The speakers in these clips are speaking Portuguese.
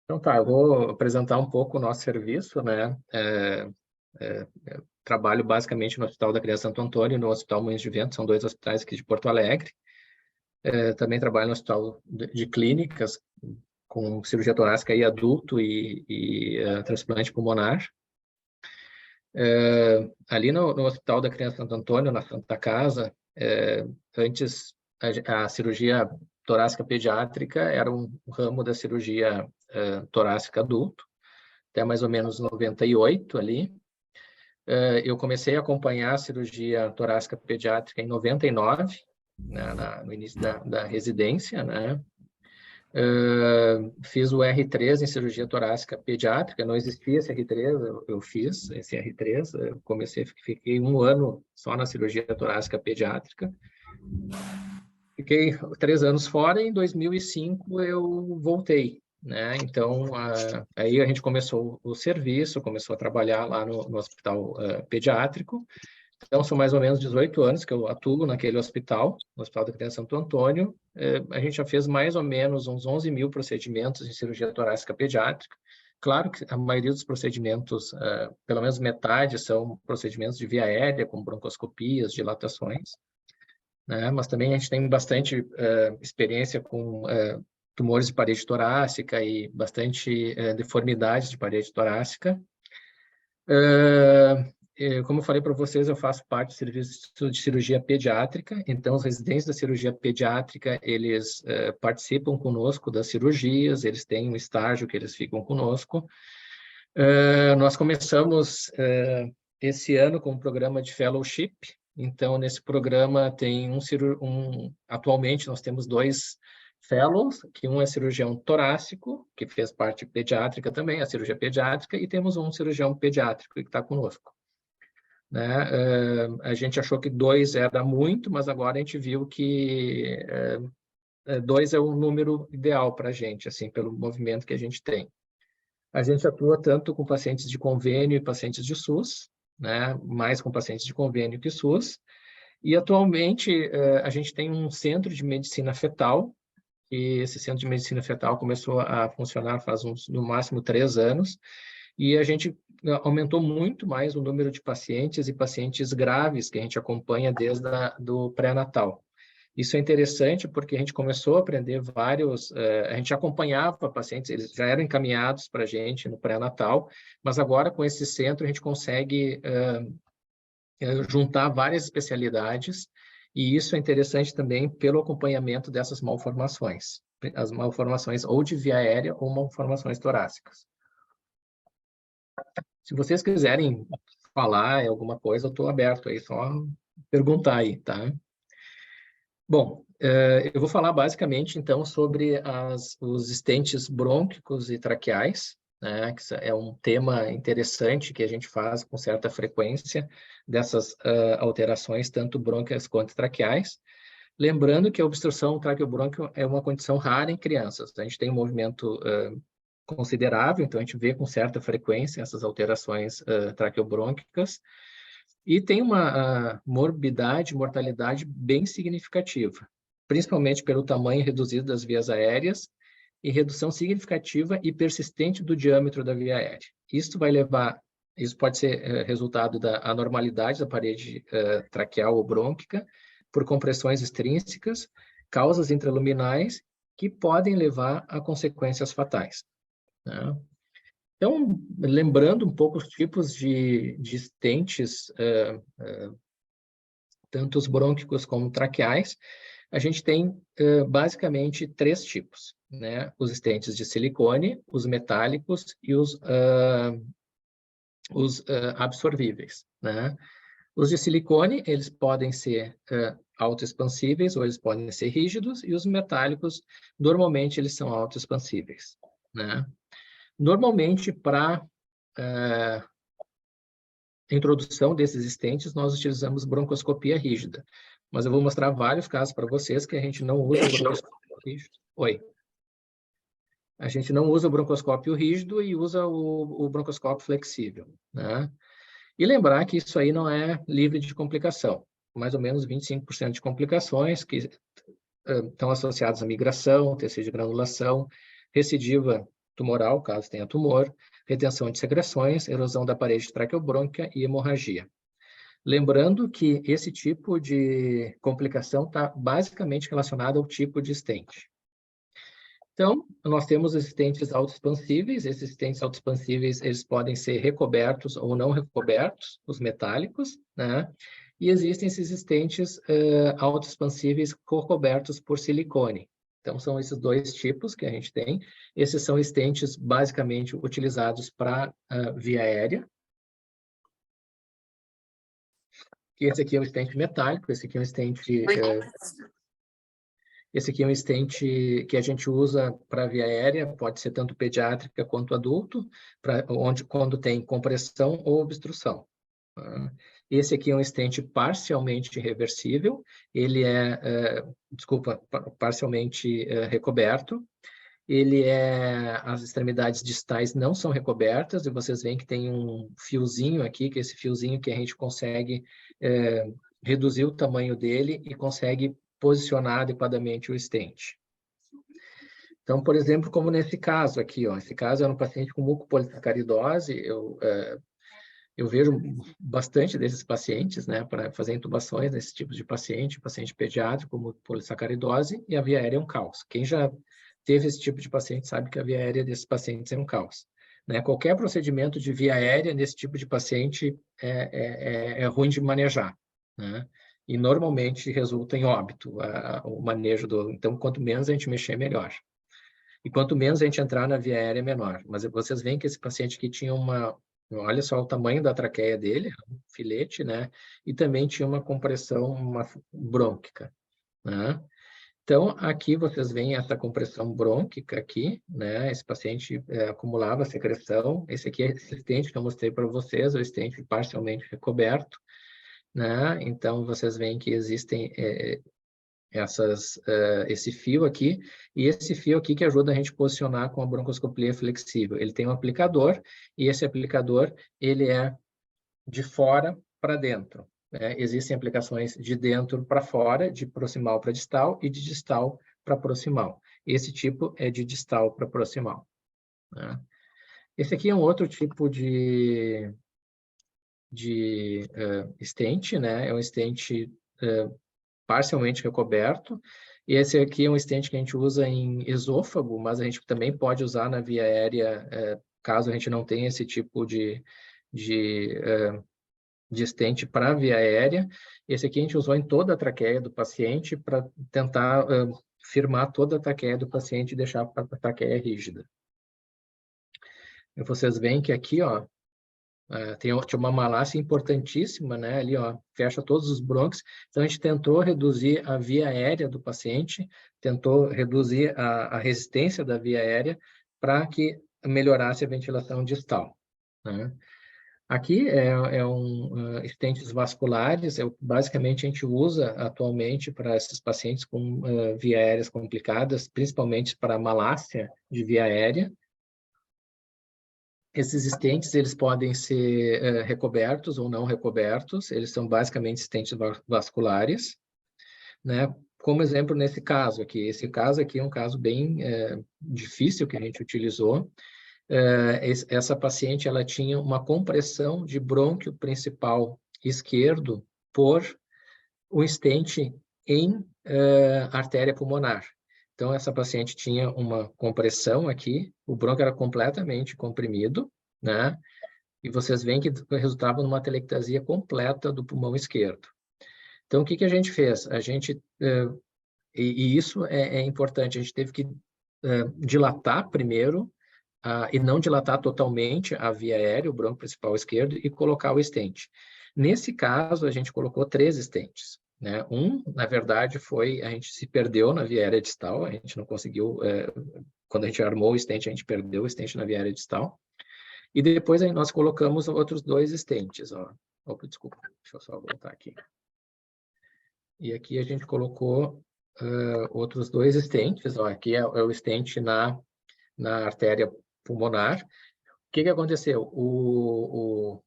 Então tá, eu vou apresentar um pouco o nosso serviço, né? Trabalho basicamente no Hospital da Criança Santo Antônio e no Hospital Moinhos de Vento, são dois hospitais aqui de Porto Alegre. Também trabalho no Hospital de Clínicas, com cirurgia torácica e adulto e transplante pulmonar. Ali no Hospital da Criança Santo Antônio, na Santa Casa, antes a cirurgia torácica pediátrica era um ramo da cirurgia torácica adulto, até mais ou menos 98 ali. Eu comecei a acompanhar a cirurgia torácica pediátrica em 99, né, no início da residência, né? Fiz o R3 em cirurgia torácica pediátrica, não existia esse R3, eu fiz esse R3, eu fiquei um ano só na cirurgia torácica pediátrica. Fiquei 3 anos fora e em 2005 eu voltei, né? Então, aí a gente começou o serviço, começou a trabalhar lá no hospital pediátrico. Então, são mais ou menos 18 anos que eu atuo naquele hospital, no Hospital da Criança Santo Antônio. A gente já fez mais ou menos uns 11 mil procedimentos em cirurgia torácica pediátrica. Claro que a maioria dos procedimentos, pelo menos metade, são procedimentos de via aérea, como broncoscopias, dilatações, né? Mas também a gente tem bastante experiência com tumores de parede torácica e bastante deformidades de parede torácica. Como eu falei para vocês, eu faço parte do serviço de cirurgia pediátrica, então os residentes da cirurgia pediátrica, eles participam conosco das cirurgias, eles têm um estágio que eles ficam conosco. Nós começamos esse ano com um programa de fellowship, então nesse programa tem atualmente nós temos 2 fellows, que um é cirurgião torácico, que fez parte pediátrica também, a cirurgia pediátrica, e temos um cirurgião pediátrico que está conosco, né? A gente achou que 2 era muito, mas agora a gente viu que 2 é o número ideal para a gente, assim, pelo movimento que a gente tem. A gente atua tanto com pacientes de convênio e pacientes de SUS, né? Mais com pacientes de convênio que SUS. E atualmente a gente tem um centro de medicina fetal, e esse centro de medicina fetal começou a funcionar faz no máximo 3 anos, e a gente aumentou muito mais o número de pacientes e pacientes graves que a gente acompanha desde do pré-natal. Isso é interessante porque a gente começou a aprender a gente acompanhava pacientes, eles já eram encaminhados para a gente no pré-natal, mas agora com esse centro a gente consegue juntar várias especialidades, e isso é interessante também pelo acompanhamento dessas malformações, as malformações ou de via aérea ou malformações torácicas. Se vocês quiserem falar alguma coisa, eu estou aberto aí, só perguntar aí, tá? Bom, eu vou falar basicamente, então, sobre os estentes brônquicos e traqueais, né, que é um tema interessante que a gente faz com certa frequência, dessas alterações, tanto brônquicas quanto traqueais. Lembrando que a obstrução traqueobrônquica é uma condição rara em crianças. A gente tem um movimento considerável, então a gente vê com certa frequência essas alterações traqueobrônquicas, e tem uma morbidade, mortalidade bem significativa, principalmente pelo tamanho reduzido das vias aéreas e redução significativa e persistente do diâmetro da via aérea. Isso pode ser resultado da anormalidade da parede traqueal ou brônquica, por compressões extrínsecas, causas intraluminais que podem levar a consequências fatais, né? Então, lembrando um pouco os tipos de stents, tanto os brônquicos como traqueais, a gente tem basicamente 3 tipos, né? Os stents de silicone, os metálicos e os absorvíveis, né? Os de silicone, eles podem ser autoexpansíveis ou eles podem ser rígidos, e os metálicos, normalmente, eles são autoexpansíveis, né? Normalmente, para introdução desses stents, nós utilizamos broncoscopia rígida, mas eu vou mostrar vários casos para vocês que a gente não usa broncoscópio rígido. Oi. A gente não usa o broncoscópio rígido e usa o broncoscópio flexível, né? E lembrar que isso aí não é livre de complicação. Mais ou menos 25% de complicações que estão associadas à migração, tecido de granulação, recidiva tumoral, caso tenha tumor, retenção de secreções, erosão da parede traqueobrônquica e hemorragia. Lembrando que esse tipo de complicação está basicamente relacionado ao tipo de stent. Então, nós temos os stents autoexpansíveis. Esses stents autoexpansíveis, eles podem ser recobertos ou não recobertos, os metálicos, né? E existem esses stents autoexpansíveis cobertos por silicone. Então, são esses dois tipos que a gente tem. Esses são stents basicamente utilizados para via aérea. Esse aqui é um stent metálico, esse aqui é um stent... Esse aqui é um stent que a gente usa para via aérea, pode ser tanto pediátrica quanto adulto, quando tem compressão ou obstrução. Esse aqui é um stent parcialmente reversível, ele parcialmente recoberto. As extremidades distais não são recobertas, e vocês veem que tem um fiozinho aqui, que é esse fiozinho que a gente consegue reduzir o tamanho dele e consegue posicionar adequadamente o stent. Então, por exemplo, como nesse caso aqui, ó, esse caso era um paciente com mucopolissacaridose. Eu vejo bastante desses pacientes, né, para fazer intubações nesse tipo de paciente pediátrico com mucopolissacaridose, e a via aérea é um caos. Quem já teve esse tipo de paciente sabe que a via aérea desses pacientes é um caos, né? Qualquer procedimento de via aérea nesse tipo de paciente é ruim de manejar, né? E normalmente resulta em óbito o manejo Então, quanto menos a gente mexer, melhor. E quanto menos a gente entrar na via aérea, menor. Mas vocês veem que esse paciente aqui tinha olha só o tamanho da traqueia dele, um filete, né? E também tinha uma compressão brônquica, né? Então, aqui vocês veem essa compressão brônquica aqui, né? Esse paciente acumulava secreção. Esse aqui é esse stent que eu mostrei para vocês, o stent parcialmente recoberto, né? Então, vocês veem que existem esse fio aqui, e esse fio aqui que ajuda a gente a posicionar com a broncoscopia flexível. Ele tem um aplicador, e esse aplicador, ele é de fora para dentro, né? Existem aplicações de dentro para fora, de proximal para distal, e de distal para proximal. Esse tipo é de distal para proximal, né? Esse aqui é um outro tipo de stent, né? É um stent parcialmente recoberto. E esse aqui é um stent que a gente usa em esôfago, mas a gente também pode usar na via aérea, caso a gente não tenha esse tipo de stent para via aérea. Esse aqui a gente usou em toda a traqueia do paciente para tentar firmar toda a traqueia do paciente e deixar a traqueia rígida. E vocês veem que aqui, ó, tinha uma malácia importantíssima, né? Ali, ó, fecha todos os brônquios. Então, a gente tentou reduzir a via aérea do paciente, tentou reduzir a resistência da via aérea para que melhorasse a ventilação distal, né? Aqui stents vasculares, basicamente a gente usa atualmente para esses pacientes com via aéreas complicadas, principalmente para malácia de via aérea. Esses stents, eles podem ser recobertos ou não recobertos, eles são basicamente stents vasculares, né? Como exemplo, nesse caso aqui, esse caso aqui é um caso bem difícil que a gente utilizou. Essa paciente, ela tinha uma compressão de brônquio principal esquerdo por um stent em artéria pulmonar. Então, essa paciente tinha uma compressão aqui, o brônquio era completamente comprimido, né? E vocês veem que resultava numa telectasia completa do pulmão esquerdo. Então, o que a gente fez? E isso é importante, a gente teve que dilatar primeiro, e não dilatar totalmente a via aérea, o brônquio principal esquerdo, e colocar o stent. Nesse caso, a gente colocou 3 stents, né? Na verdade, a gente se perdeu na via aérea distal, a gente não conseguiu, quando a gente armou o stent, a gente perdeu o stent na via aérea distal, e depois nós colocamos outros 2 stents, ó. Opa, desculpa, deixa eu só voltar aqui. E aqui a gente colocou outros 2 stents, ó. Aqui é o stent na artéria pulmonar. O que aconteceu? O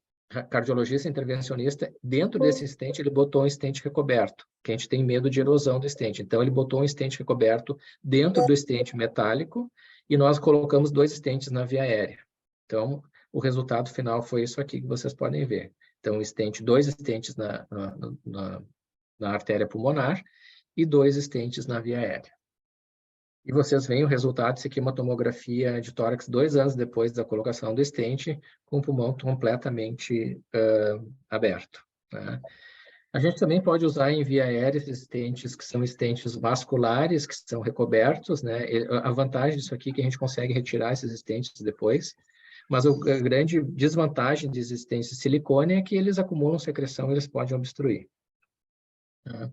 cardiologista intervencionista, dentro desse stent, ele botou um stent recoberto, que a gente tem medo de erosão do stent. Então, ele botou um stent recoberto dentro do stent metálico, e nós colocamos 2 stents na via aérea. Então, o resultado final foi isso aqui que vocês podem ver. Então, 2 stents na artéria pulmonar e 2 stents na via aérea. E vocês veem o resultado, isso aqui é uma tomografia de tórax 2 anos depois da colocação do stent, com o pulmão completamente aberto, né? A gente também pode usar em via aérea esses stents que são stents vasculares, que são recobertos, né? A vantagem disso aqui é que a gente consegue retirar esses stents depois, mas a grande desvantagem desses stents de silicone é que eles acumulam secreção e eles podem obstruir, né?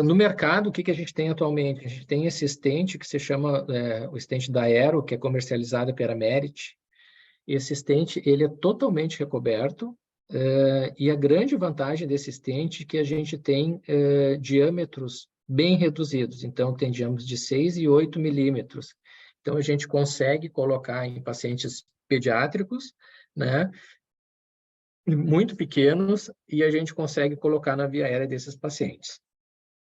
No mercado, o que a gente tem atualmente? A gente tem esse stent que se chama o stent da Aero, que é comercializado pela Merit. Esse stent ele é totalmente recoberto, e a grande vantagem desse stent é que a gente tem diâmetros bem reduzidos. Então, tem diâmetros de 6 e 8 milímetros. Então, a gente consegue colocar em pacientes pediátricos, né, muito pequenos, e a gente consegue colocar na via aérea desses pacientes.